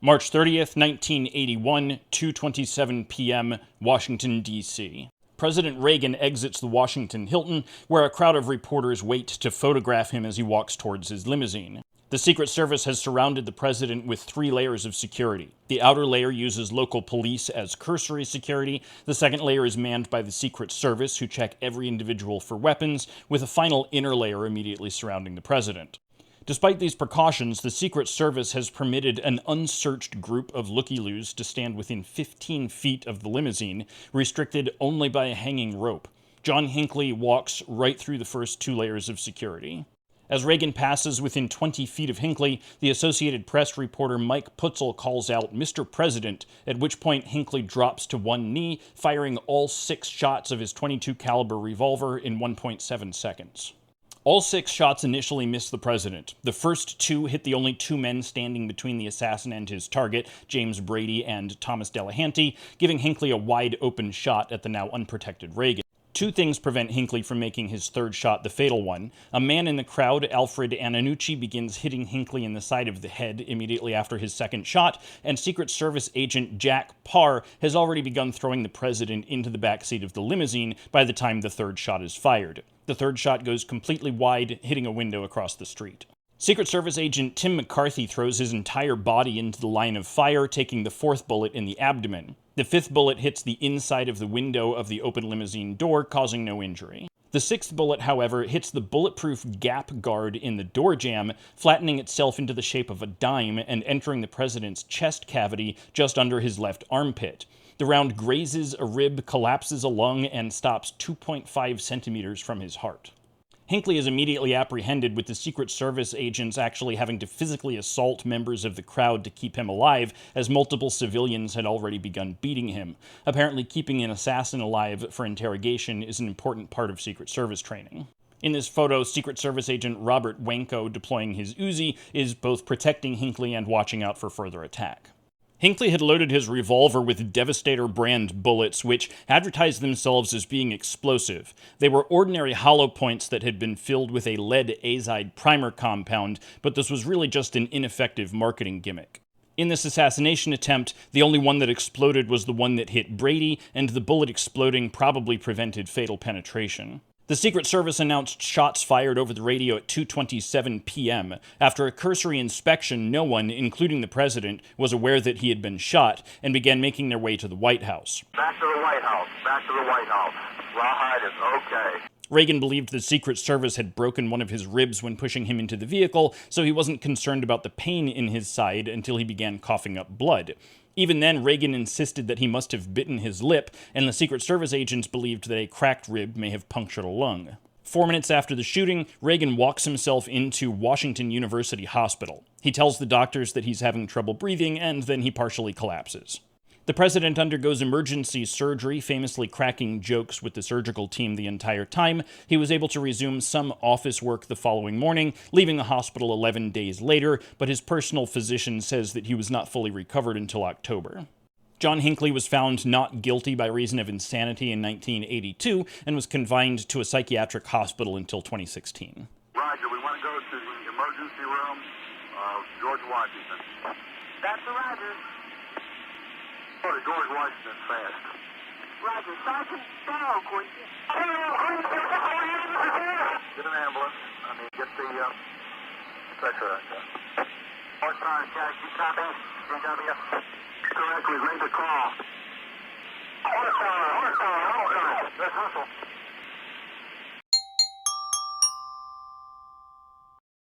March 30th, 1981, 2:27 p.m., Washington, D.C. President Reagan exits the Washington Hilton, where a crowd of reporters wait to photograph him as he walks towards his limousine. The Secret Service has surrounded the president with 3 layers of security. The outer layer uses local police as cursory security. The second layer is manned by the Secret Service, who check every individual for weapons, with a final inner layer immediately surrounding the president. Despite these precautions, the Secret Service has permitted an unsearched group of looky-loos to stand within 15 feet of the limousine, restricted only by a hanging rope. John Hinckley walks right through the first 2 layers of security. As Reagan passes within 20 feet of Hinckley, the Associated Press reporter Mike Putzel calls out "Mr. President," at which point Hinckley drops to one knee, firing all 6 shots of his .22 caliber revolver in 1.7 seconds. All 6 shots initially miss the president. The first 2 hit the only 2 men standing between the assassin and his target, James Brady and Thomas Delahanty, giving Hinckley a wide-open shot at the now unprotected Reagan. 2 things prevent Hinckley from making his third shot the fatal one. A man in the crowd, Alfred Antonucci, begins hitting Hinckley in the side of the head immediately after his second shot, and Secret Service agent Jack Parr has already begun throwing the president into the backseat of the limousine by the time the third shot is fired. The third shot goes completely wide, hitting a window across the street. Secret Service agent Tim McCarthy throws his entire body into the line of fire, taking the 4th bullet in the abdomen. The 5th bullet hits the inside of the window of the open limousine door, causing no injury. The 6th bullet, however, hits the bulletproof gap guard in the door jamb, flattening itself into the shape of a dime and entering the president's chest cavity just under his left armpit. The round grazes a rib, collapses a lung, and stops 2.5 centimeters from his heart. Hinckley is immediately apprehended, with the Secret Service agents actually having to physically assault members of the crowd to keep him alive, as multiple civilians had already begun beating him. Apparently, keeping an assassin alive for interrogation is an important part of Secret Service training. In this photo, Secret Service agent Robert Wanko, deploying his Uzi, is both protecting Hinckley and watching out for further attack. Hinckley had loaded his revolver with Devastator brand bullets, which advertised themselves as being explosive. They were ordinary hollow points that had been filled with a lead azide primer compound, but this was really just an ineffective marketing gimmick. In this assassination attempt, the only one that exploded was the one that hit Brady, and the bullet exploding probably prevented fatal penetration. The Secret Service announced shots fired over the radio at 2:27 p.m. After a cursory inspection, no one, including the president, was aware that he had been shot, and began making their way to the White House. Back to the White House. Back to the White House. Rawhide is okay. Reagan believed the Secret Service had broken one of his ribs when pushing him into the vehicle, so he wasn't concerned about the pain in his side until he began coughing up blood. Even then, Reagan insisted that he must have bitten his lip, and the Secret Service agents believed that a cracked rib may have punctured a lung. 4 minutes after the shooting, Reagan walks himself into Washington University Hospital. He tells the doctors that he's having trouble breathing, and then he partially collapses. The president undergoes emergency surgery, famously cracking jokes with the surgical team the entire time. He was able to resume some office work the following morning, leaving the hospital 11 days later, but his personal physician says that he was not fully recovered until October. John Hinckley was found not guilty by reason of insanity in 1982 and was confined to a psychiatric hospital until 2016. Roger, we want to go to the emergency room of George Washington. That's the Roger. Go to George Washington fast. Roger, Sergeant Barrow, could you? Get an ambulance. Get the stretcher. Horsepower check. You copy? DW. Correct. We've made the call. Horsepower. That's Russell.